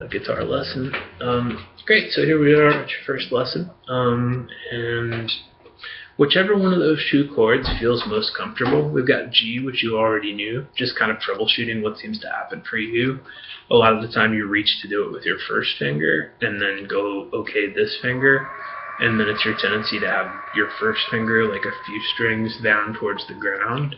a guitar lesson. Great, so here we are at your first lesson. And whichever one of those two chords feels most comfortable. We've got G, which you already knew, just kind of troubleshooting what seems to happen for you. A lot of the time you reach to do it with your first finger and then go okay this finger, and then it's your tendency to have your first finger like a few strings down towards the ground,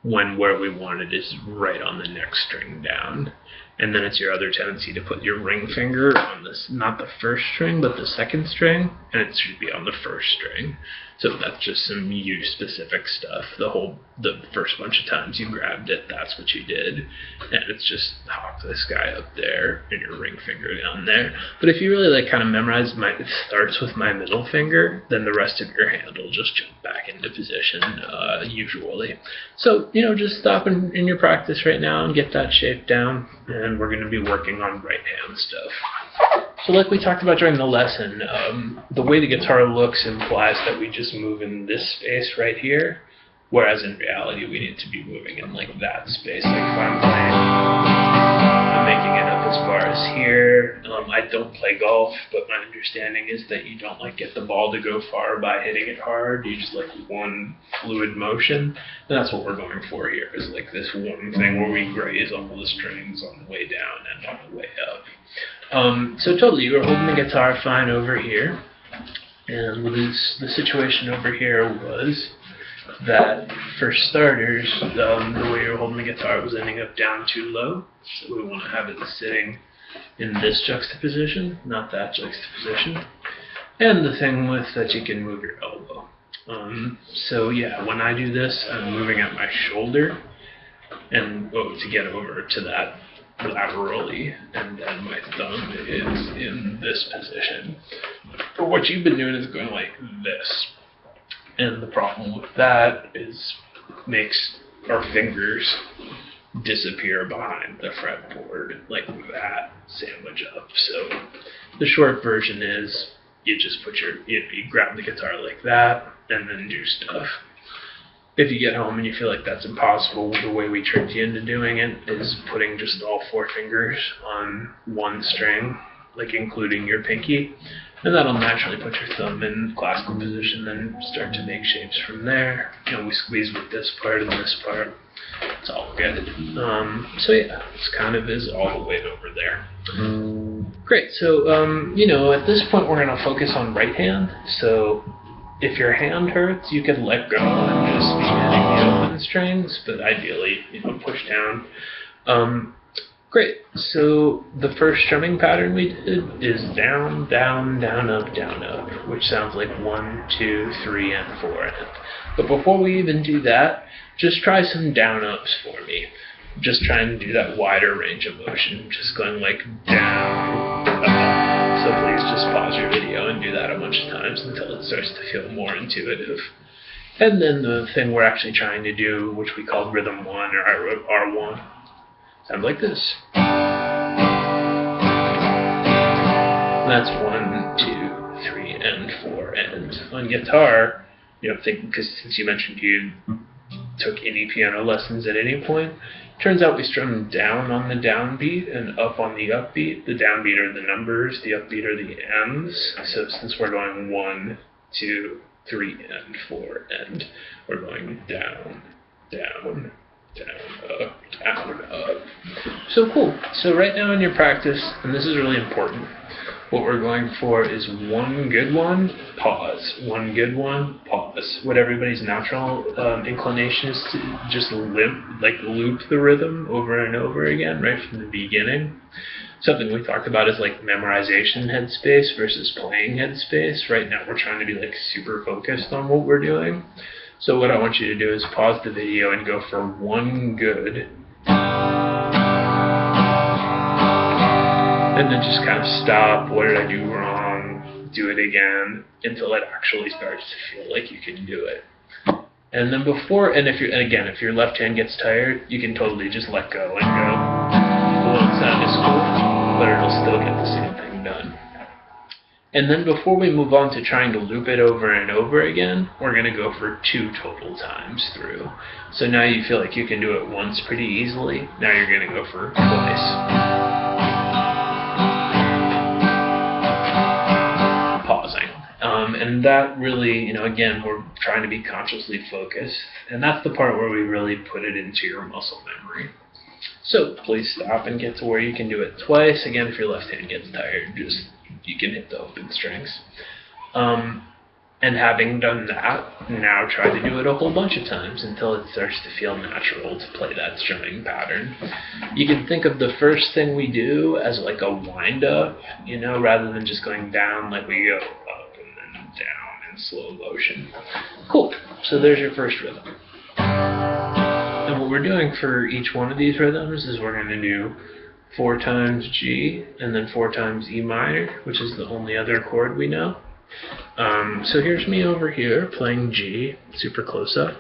when where we want it is right on the next string down. And then it's your other tendency to put your ring finger on this, not the first string, but the second string, and it should be on the first string. So that's just some you-specific stuff. The first bunch of times you grabbed it, that's what you did. And it's just hop this guy up there and your ring finger down there. But if you really like kind of memorize it starts with my middle finger, then the rest of your hand will just jump back into position usually. So, just stop in your practice right now and get that shape down. And we're going to be working on right hand stuff. So like we talked about during the lesson, the way the guitar looks implies that we just move in this space right here, whereas in reality we need to be moving in like that space. Like if I'm playing, I'm making it up as far as here. I don't play golf, but my understanding is that you don't like get the ball to go far by hitting it hard. You just like one fluid motion. And that's what we're going for here, is like this one thing where we graze all the strings on the way down and on the way up. So totally, you were holding the guitar fine over here, and the situation over here was that, for starters, the way you were holding the guitar was ending up down too low, so we want to have it sitting in this juxtaposition, not that juxtaposition. And the thing with that, you can move your elbow. So yeah, when I do this, I'm moving at my shoulder, and to get over to that laterally, and then my thumb is in this position. But what you've been doing is going like this. And the problem with that is makes our fingers disappear behind the fretboard like that, sandwich up. So the short version is you just put you grab the guitar like that and then do stuff. If you get home and you feel like that's impossible, the way we tricked you into doing it is putting just all four fingers on one string, like including your pinky, and that'll naturally put your thumb in classical position, then start to make shapes from there. We squeeze with this part and this part. It's all good. So yeah, this kind of is all the way over there. Great, so at this point we're going to focus on right hand. So if your hand hurts, you can let go and just be hitting the open strings, but ideally, push down. Great, so the first strumming pattern we did is down, down, down, up, which sounds like 1, 2, 3, and 4. But before we even do that, just try some down ups for me. Just trying to do that wider range of motion, just going like down, up. So please just pause your video and do that a bunch of times until it starts to feel more intuitive. And then the thing we're actually trying to do, which we called rhythm 1 or R1, sounds like this. That's 1, 2, 3, and 4. And on guitar, because since you mentioned you took any piano lessons at any point, turns out we strum down on the downbeat and up on the upbeat. The downbeat are the numbers, the upbeat are the M's. So since we're going 1, 2, 3, and 4, and we're going down, down, down, up, down, up. So cool. So right now in your practice, and this is really important, what we're going for is one good one, pause. One good one, pause. What everybody's natural inclination is to just loop the rhythm over and over again, right from the beginning. Something we talked about is like memorization headspace versus playing headspace. Right now we're trying to be like super focused on what we're doing. So what I want you to do is pause the video and go for one good, and then just kind of stop. What did I do wrong? Do it again until it actually starts to feel like you can do it. And then if your left hand gets tired, you can totally just let go and go. It won't sound as cool, but it'll still get the same thing done. And then before we move on to trying to loop it over and over again, we're going to go for 2 total times through. So now you feel like you can do it once pretty easily. Now you're going to go for twice. And that really, again, we're trying to be consciously focused, and that's the part where we really put it into your muscle memory. So please stop and get to where you can do it twice. Again, if your left hand gets tired, you can hit the open strings. And having done that, now try to do it a whole bunch of times until it starts to feel natural to play that strumming pattern. You can think of the first thing we do as like a wind-up, rather than just going down, like we go up and then down in slow motion. Cool. So there's your first rhythm. And what we're doing for each one of these rhythms is we're going to do 4 times G and then 4 times E minor, which is the only other chord we know. So here's me over here playing G, super close up,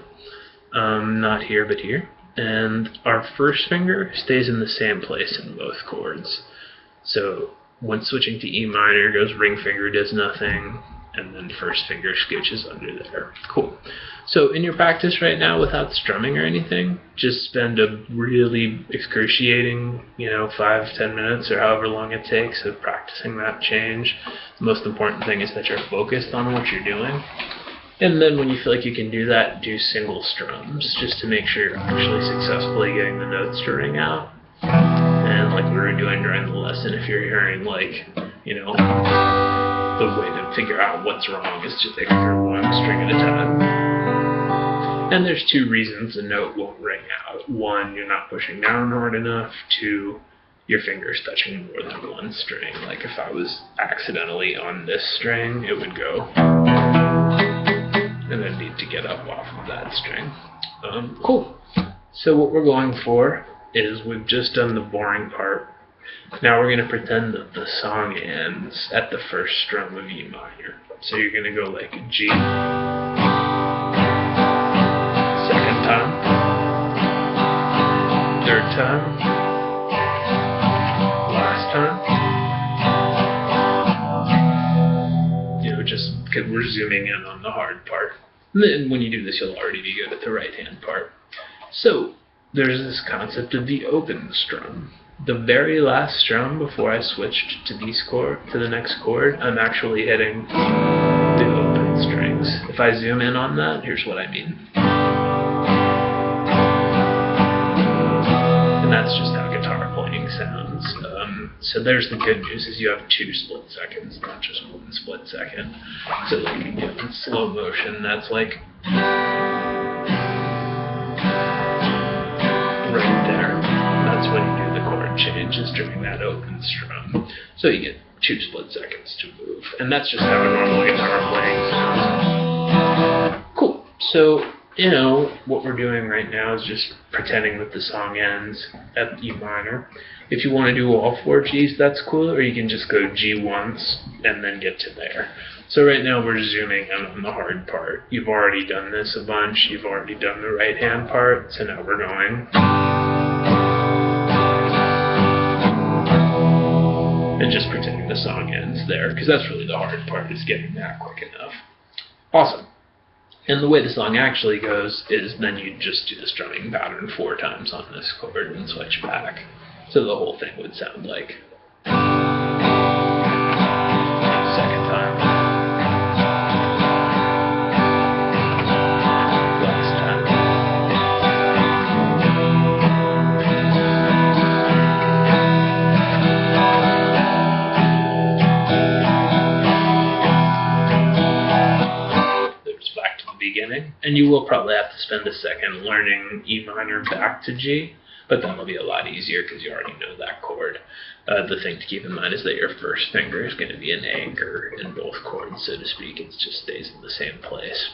not here but here, and our first finger stays in the same place in both chords. So when switching to E minor, goes ring finger, does nothing, and then first finger scooches under there. Cool. So in your practice right now, without strumming or anything, just spend a really excruciating, 5-10 minutes or however long it takes of practicing that change. The most important thing is that you're focused on what you're doing. And then when you feel like you can do that, do single strums, just to make sure you're actually successfully getting the notes to ring out. And like we were doing during the lesson, if you're hearing the way to figure out what's wrong is to take through one string at a time. And there's 2 reasons a note won't ring out. 1, you're not pushing down hard enough. 2, your finger's touching more than one string. Like if I was accidentally on this string, it would go, and I'd need to get up off of that string. Cool. So what we're going for is we've just done the boring part. Now we're going to pretend that the song ends at the first strum of E minor. So you're going to go like G, second time, third time, last time. Just because we're zooming in on the hard part. And then when you do this, you'll already be good at the right hand part. So there's this concept of the open strum. The very last strum before I switched to the next chord, I'm actually hitting the open strings. If I zoom in on that, here's what I mean. And that's just how guitar playing sounds. So there's the good news, is you have 2 split seconds, not just 1 split second. So like in slow motion, that's like right there. That's when you do the chord changes during that open strum. So you get 2 split seconds to move. And that's just how a normal guitar playing sounds. Cool. So, what we're doing right now is just pretending that the song ends at E minor. If you want to do all 4 Gs, that's cool, or you can just go G once and then get to there. So right now we're zooming in on the hard part. You've already done this a bunch, you've already done the right hand part, so now we're going. And just pretending the song ends there, because that's really the hard part, is getting that quick enough. Awesome. And the way the song actually goes is then you just do the strumming pattern 4 times on this chord and switch back. So the whole thing would sound like second time, last time. There's back to the beginning, and you will probably have to spend a second learning E minor back to G. But that'll be a lot easier because you already know that chord. The thing to keep in mind is that your first finger is going to be an anchor in both chords, so to speak. It just stays in the same place.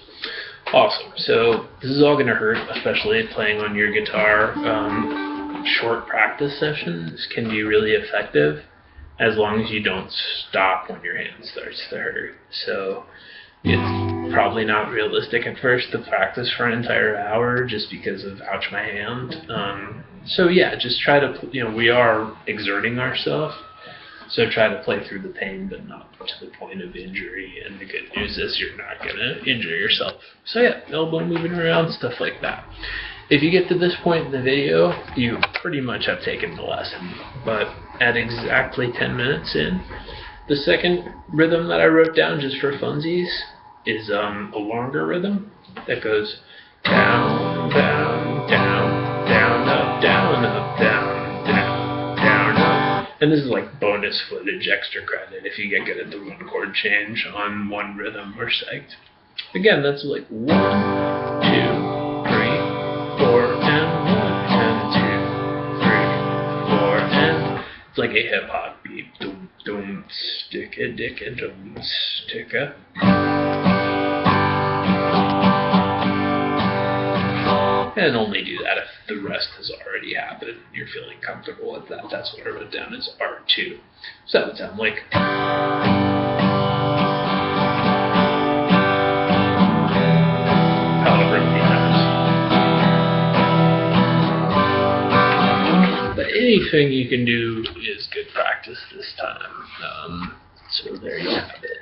Awesome. So this is all going to hurt, especially playing on your guitar. Short practice sessions can be really effective as long as you don't stop when your hand starts to hurt. So it's probably not realistic at first to practice for an entire hour just because of ouch my hand. So yeah, just try to, we are exerting ourselves, so try to play through the pain, but not to the point of injury. And the good news is you're not going to injure yourself. So yeah, elbow moving around, stuff like that. If you get to this point in the video, you pretty much have taken the lesson. But at exactly 10 minutes in, the second rhythm that I wrote down just for funsies is a longer rhythm that goes down, down, down, down, up, down, up, down, down, down, up. And this is like bonus footage, extra credit if you get good at the one chord change on one rhythm or sect. Again, that's like 1, 2, 3, 4, and 1, and 2, 3, 4, and it's like a hip hop beat. Doom, doom, stick a dick and doom, stick a. And only do that if the rest has already happened and you're feeling comfortable with that. That's what I wrote down as R2. So that would sound like. But anything you can do is good practice this time. So there you have it.